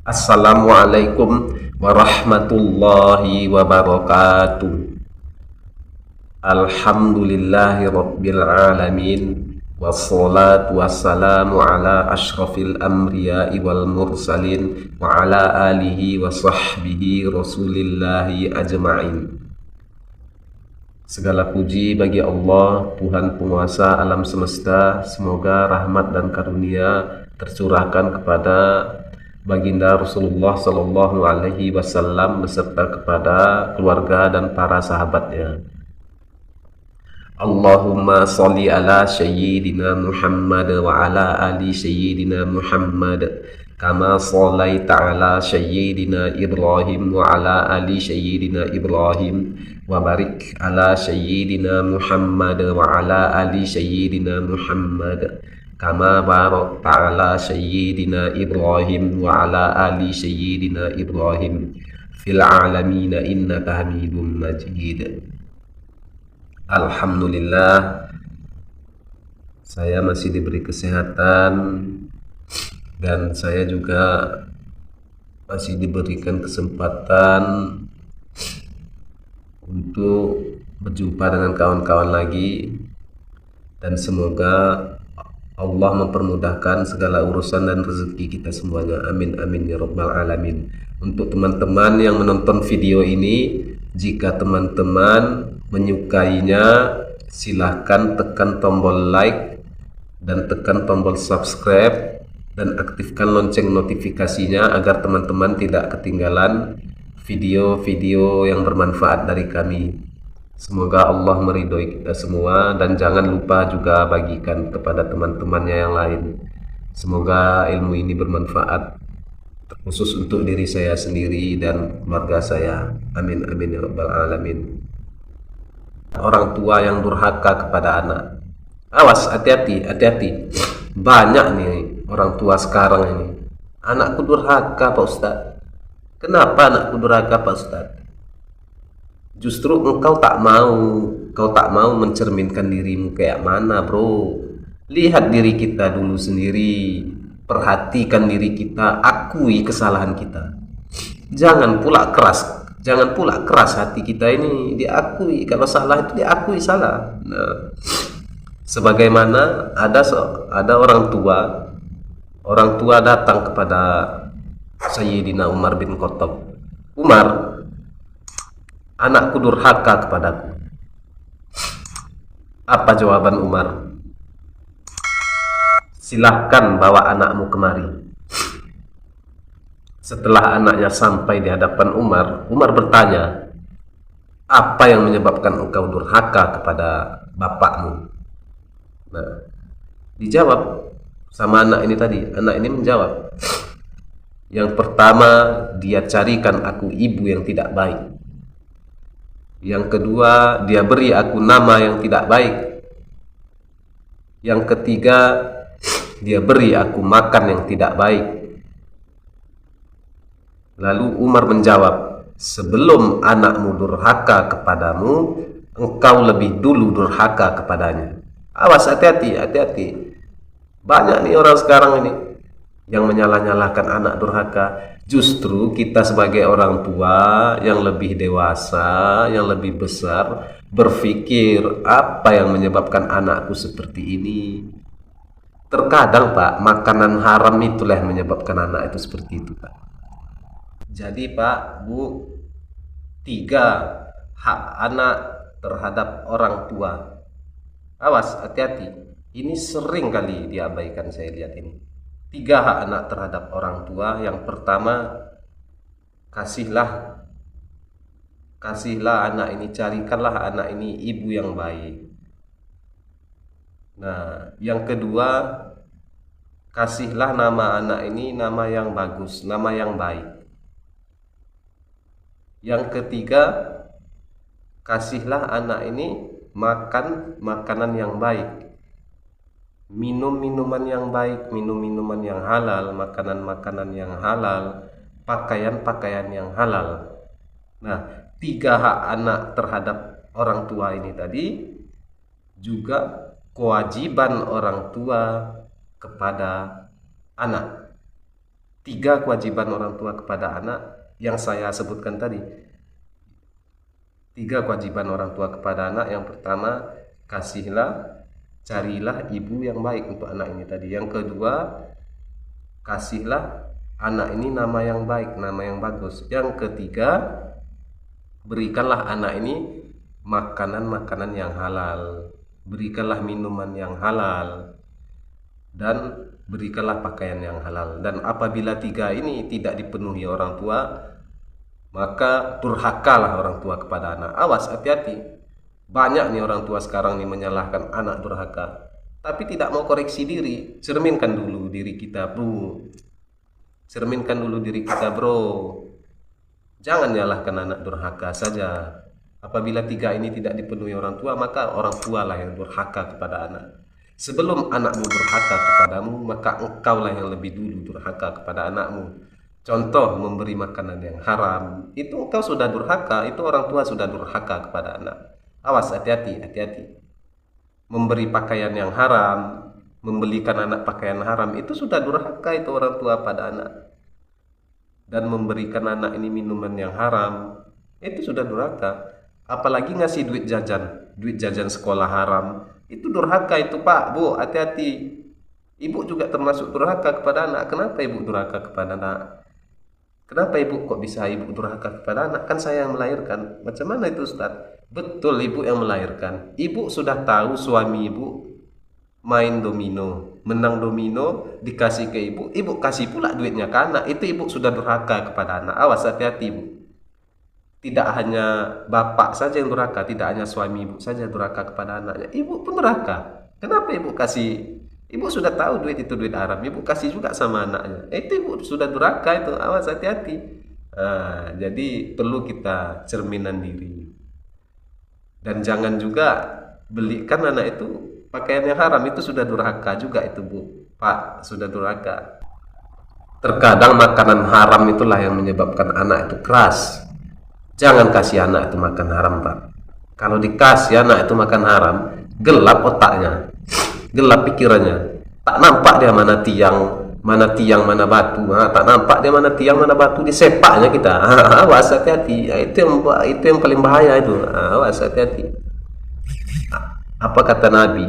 Assalamualaikum warahmatullahi wabarakatuh. Alhamdulillahi rabbil alamin. Wassalatu wassalamu ala ashrafil anbiya'i wal mursalin wa ala alihi wa sahbihi rasulillahi ajma'in. Segala puji bagi Allah, Tuhan penguasa alam semesta. Semoga rahmat dan karunia tercurahkan kepada Baginda Rasulullah Sallallahu Alaihi Wasallam beserta kepada keluarga dan para sahabatnya. Allahumma salli ala Sayyidina Muhammad wa ala ali Sayyidina Muhammad kama sallaita ala Sayyidina Ibrahim wa ala ali Sayyidina Ibrahim wa barik ala Sayyidina Muhammad wa ala ali Sayyidina Muhammad kama barakta ala Sayyidina Ibrahim wa ala ali Sayyidina Ibrahim fil alamin innaka Hamidum Majid. Alhamdulillah, saya masih diberi kesehatan dan saya juga masih diberikan kesempatan untuk berjumpa dengan kawan-kawan lagi, dan semoga Allah mempermudahkan segala urusan dan rezeki kita semuanya. Amin amin ya rabbal alamin. Untuk teman-teman yang menonton video ini, jika teman-teman menyukainya, silahkan tekan tombol like dan tekan tombol subscribe dan aktifkan lonceng notifikasinya agar teman-teman tidak ketinggalan video-video yang bermanfaat dari kami. Semoga Allah meridhoi kita semua, dan jangan lupa juga bagikan kepada teman-temannya yang lain. Semoga ilmu ini bermanfaat khusus untuk diri saya sendiri dan keluarga saya. Amin amin ya rabbal alamin. Orang tua yang durhaka kepada anak. Awas, hati-hati, hati-hati. Banyak nih orang tua sekarang ini. Anakku durhaka Pak Ustadz. Kenapa anakku durhaka Pak Ustadz? Justru kau tak mau mencerminkan dirimu kayak mana, bro. Lihat diri kita dulu sendiri, perhatikan diri kita, akui kesalahan kita. Jangan pula keras hati kita ini, diakui kalau salah itu diakui salah. Nah, sebagaimana ada orang tua datang kepada Sayyidina Umar bin Khattab. Umar, anakku durhaka kepadaku. Apa jawaban Umar? Silahkan bawa anakmu kemari. Setelah anaknya sampai di hadapan Umar, Umar bertanya, apa yang menyebabkan engkau durhaka kepada bapakmu? Nah, dijawab sama anak ini tadi. Anak ini menjawab, yang pertama, dia carikan aku ibu yang tidak baik. Yang kedua, dia beri aku nama yang tidak baik. Yang ketiga, dia beri aku makan yang tidak baik. Lalu Umar menjawab, sebelum anakmu durhaka kepadamu, engkau lebih dulu durhaka kepadanya. Awas, hati-hati, hati-hati. Banyak nih orang sekarang ini yang menyalah-nyalahkan anak durhaka. Justru kita sebagai orang tua yang lebih dewasa, yang lebih besar, berpikir apa yang menyebabkan anakku seperti ini. Terkadang Pak, makanan haram itulah yang menyebabkan anak itu seperti itu Pak. Jadi Pak, Bu, 3 hak anak terhadap orang tua. Awas, hati-hati. Ini sering kali diabaikan, saya lihat ini. 3 hak anak terhadap orang tua. Yang pertama, kasihlah anak ini, carikanlah anak ini ibu yang baik. Nah, yang kedua, kasihlah nama anak ini nama yang bagus, nama yang baik. Yang ketiga, kasihlah anak ini makan makanan yang baik, minum minuman yang baik, minum minuman yang halal, makanan-makanan yang halal, pakaian-pakaian yang halal. Nah, 3 hak anak terhadap orang tua ini tadi juga kewajiban orang tua kepada anak. 3 kewajiban orang tua kepada anak yang saya sebutkan tadi. 3 kewajiban orang tua kepada anak. Yang pertama, carilah ibu yang baik untuk anak ini tadi. Yang kedua, kasihlah anak ini nama yang baik, nama yang bagus. Yang ketiga, berikanlah anak ini makanan-makanan yang halal, berikanlah minuman yang halal, dan berikanlah pakaian yang halal. Dan apabila 3 ini tidak dipenuhi orang tua, maka durhakalah orang tua kepada anak. Awas, hati-hati. Banyak nih orang tua sekarang nih menyalahkan anak durhaka, tapi tidak mau koreksi diri. Cerminkan dulu diri kita, bro. Cerminkan dulu diri kita, bro. Jangan nyalahkan anak durhaka saja. Apabila 3 ini tidak dipenuhi orang tua, maka orang tua lah yang durhaka kepada anak. Sebelum anakmu durhaka kepadamu, maka engkaulah yang lebih dulu durhaka kepada anakmu. Contoh, memberi makanan yang haram, itu engkau sudah durhaka, itu orang tua sudah durhaka kepada anak. Awas, hati-hati, hati-hati. Memberi pakaian yang haram, membelikan anak pakaian haram, itu sudah durhaka itu orang tua pada anak. Dan memberikan anak ini minuman yang haram, itu sudah durhaka. Apalagi ngasih duit jajan sekolah haram, itu durhaka itu, Pak, Bu, hati-hati. Ibu juga termasuk durhaka kepada anak. Kenapa ibu durhaka kepada anak? Kenapa ibu kok bisa ibu durhaka kepada anak? Kan saya yang melahirkan. Macam mana itu, Ustaz? Betul, ibu yang melahirkan. Ibu sudah tahu suami ibu main domino, menang domino, dikasih ke ibu, ibu kasih pula duitnya ke anak. Itu ibu sudah durhaka kepada anak. Awas, hati-hati, Bu. Tidak hanya bapak saja yang durhaka, tidak hanya suami ibu saja durhaka kepada anaknya, ibu pun durhaka. Kenapa ibu kasih? Ibu sudah tahu duit itu duit haram, ibu kasih juga sama anaknya. Itu ibu sudah durhaka itu. Awas, hati-hati. Jadi perlu kita cerminan diri. Dan jangan juga belikan anak itu pakaian yang haram, itu sudah durhaka juga itu, Bu. Pak, sudah durhaka. Terkadang makanan haram itulah yang menyebabkan anak itu keras. Jangan kasih anak itu makan haram, Pak. Kalau dikasih anak itu makan haram, gelap otaknya, gelap pikirannya. Tak nampak dia mana tiang, mana batu. Tak nampak dia mana tiang, mana batu, disepaknya kita. Awas, hati-hati. Itu yang paling bahaya itu. Awas, hati-hati. Apa kata Nabi?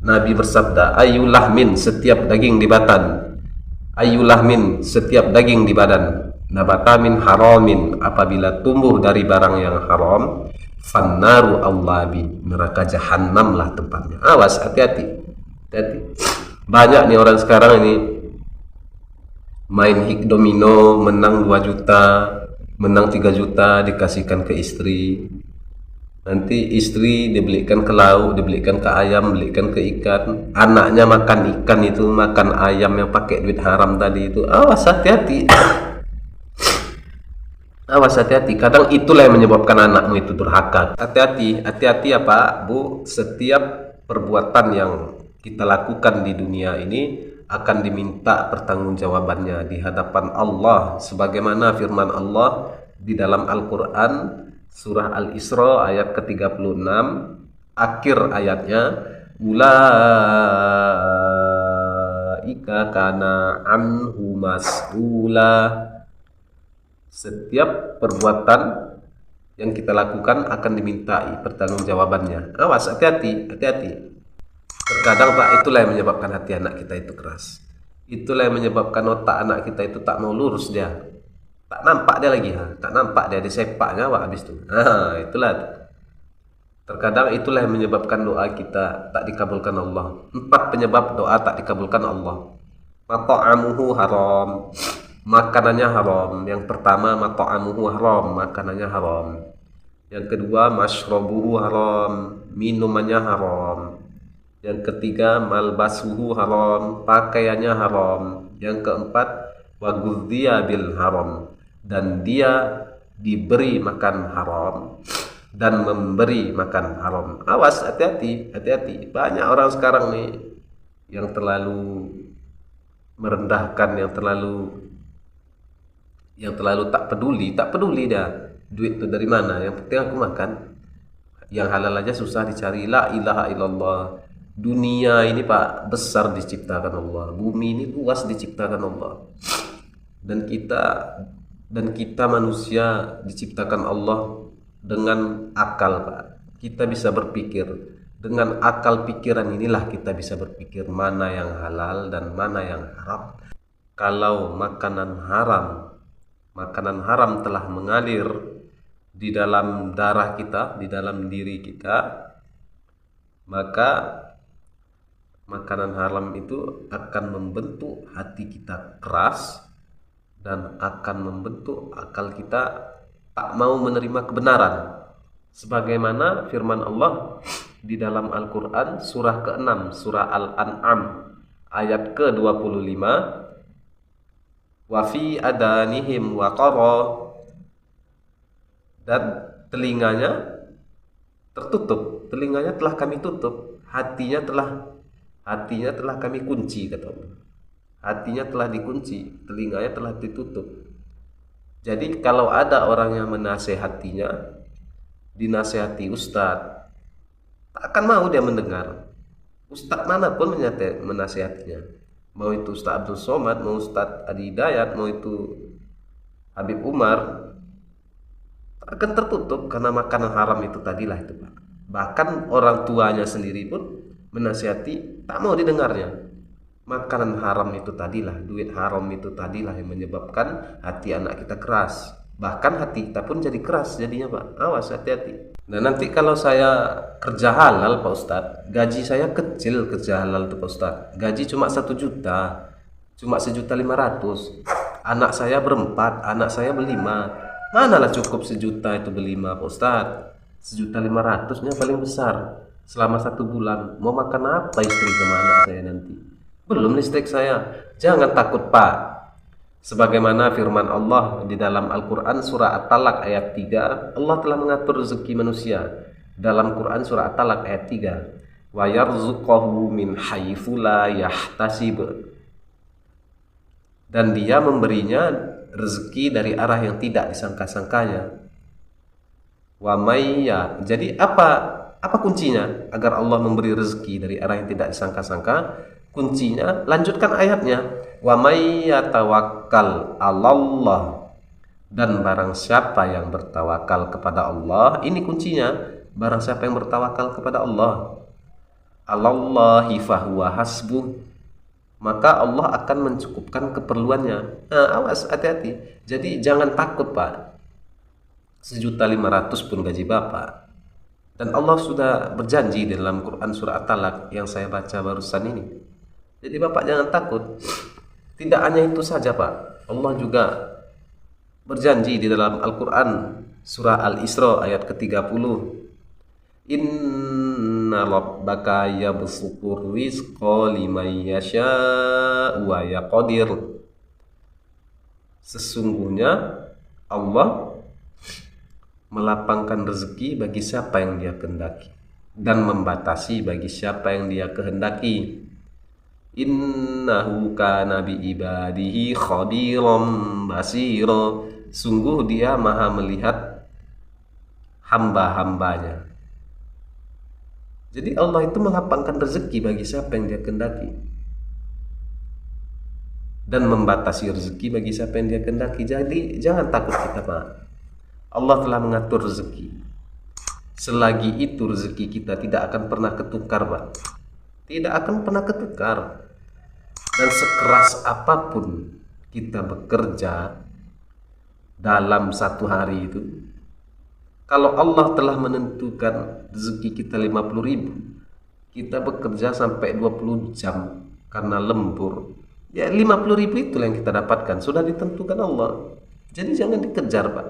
Nabi bersabda, ayyulahmin, setiap daging di badan. Ayyulahmin, setiap daging di badan. Nabatamin haramin, apabila tumbuh dari barang yang haram, fannaru aulabi, neraka jahanam lah tempatnya. Awas, hati-hati, hati-hati. Banyak nih orang sekarang ini main hik domino, menang 2 juta, menang 3 juta, dikasihkan ke istri. Nanti istri dibelikan ke lauk, dibelikan ke ayam, dibelikan ke ikan. Anaknya makan ikan itu, makan ayam yang pakai duit haram tadi itu. Awas, hati-hati. Awas, hati-hati. Kadang itulah yang menyebabkan anakmu itu durhaka. Hati-hati, hati-hati ya Pak, Bu. Setiap perbuatan yang kita lakukan di dunia ini akan diminta pertanggungjawabannya di hadapan Allah. Sebagaimana firman Allah di dalam Al-Quran, surah Al-Isra ayat ke-36, akhir ayatnya, ulaika kana anhu mas'ula. Setiap perbuatan yang kita lakukan akan dimintai pertanggungjawabannya. Awas, hati-hati, hati-hati. Terkadang Pak, itulah yang menyebabkan hati anak kita itu keras. Itulah yang menyebabkan otak anak kita itu tak mau lurus dia. Tak nampak dia lagi, tak nampak dia disepaknya Pak habis itu. Itulah. Terkadang itulah yang menyebabkan doa kita tak dikabulkan Allah. 4 penyebab doa tak dikabulkan Allah. Mata'amuhu haram, makanannya haram. Yang pertama, mata'amuhu haram, makanannya haram. Yang kedua, mashrabuhu haram, minumannya haram. Yang ketiga, malbasuhu haram, pakaiannya haram. Yang keempat, waghudhiya bil haram, dan dia diberi makan haram dan memberi makan haram. Awas, hati-hati, hati-hati. Banyak orang sekarang nih yang terlalu merendahkan, yang terlalu tak peduli dia duit itu dari mana, yang penting aku makan. Yang halal aja susah dicari. La ilaha illallah. Dunia ini Pak besar diciptakan Allah, bumi ini luas diciptakan Allah, dan kita manusia diciptakan Allah dengan akal Pak. Kita bisa berpikir, dengan akal pikiran inilah kita bisa berpikir mana yang halal dan mana yang haram. Kalau makanan haram telah mengalir di dalam darah kita, di dalam diri kita, maka makanan haram itu akan membentuk hati kita keras dan akan membentuk akal kita tak mau menerima kebenaran. Sebagaimana firman Allah di dalam Al-Quran surah ke-6, surah Al-An'am ayat ke-25, wa fi adanihim waqara, dan telinganya tertutup, telinganya telah kami tutup, hatinya telah kami kunci, kata Allah. Hatinya telah dikunci, telinganya telah ditutup. Jadi kalau ada orang yang menasehatinya, dinasehati ustadz, tak akan mau dia mendengar. Ustadz manapun menasehatinya, mau itu Ustadz Abdul Somad, mau Ustadz Adi Hidayat, mau itu Habib Umar, akan tertutup karena makanan haram itu tadilah itu Pak. Bahkan orang tuanya sendiri pun menasihati, tak mau didengarnya. Makanan haram itu tadilah, duit haram itu tadilah yang menyebabkan hati anak kita keras. Bahkan hati kita pun jadi keras jadinya Pak. Awas, hati-hati. Nah nanti kalau saya kerja halal Pak Ustadz, gaji saya kecil kerja halal tuh Pak Ustadz. Gaji cuma 1 juta, cuma 1.500.000. Anak saya berempat, anak saya berlima. Manalah cukup 1 juta itu berlima Pak Ustadz. 1.500.000-nya paling besar. Selama 1 bulan mau makan apa istri sama anak saya nanti? Belum listrik saya. Jangan takut Pak. Sebagaimana firman Allah di dalam Al-Quran surah At-Talaq ayat 3, Allah telah mengatur rezeki manusia. Dalam Quran surah At-Talaq ayat 3, wa yarzuqahu min haitsu la yahtasib, dan dia memberinya rezeki dari arah yang tidak disangka-sangkanya. Wa mayya, jadi apa kuncinya agar Allah memberi rezeki dari arah yang tidak disangka-sangka? Kuncinya, lanjutkan ayatnya, wa may yatawakkal 'alallah, dan barang siapa yang bertawakal kepada Allah, ini kuncinya, barang siapa yang bertawakal kepada Allah, 'alallahi fahuwa hasbuh, maka Allah akan mencukupkan keperluannya. Nah, awas, hati-hati. Jadi jangan takut Pak, 1.500.000 pun gaji Bapak. Dan Allah sudah berjanji di dalam Quran surah At-Talaq yang saya baca barusan ini. Jadi Bapak jangan takut. Tidak hanya itu saja Pak, Allah juga berjanji di dalam Al-Quran surah Al-Isra ayat ke-30, inna rabbaka yabsutur rizqa liman yasha'u wa yaqdir, sesungguhnya Allah melapangkan rezeki bagi siapa yang dia kehendaki dan membatasi bagi siapa yang dia kehendaki. Innahu kana bi ibadihi khadiran basira, sungguh dia maha melihat hamba-hambanya. Jadi Allah itu melapangkan rezeki bagi siapa yang dia kehendaki dan membatasi rezeki bagi siapa yang dia kehendaki. Jadi jangan takut kita Pak, Allah telah mengatur rezeki. Selagi itu rezeki kita tidak akan pernah ketukar Pak, tidak akan pernah ketukar. Dan sekeras apapun kita bekerja dalam 1 hari itu, kalau Allah telah menentukan rezeki kita 50.000, kita bekerja sampai 20 jam karena lembur, ya 50.000 itulah yang kita dapatkan, sudah ditentukan Allah. Jadi jangan dikejar Pak.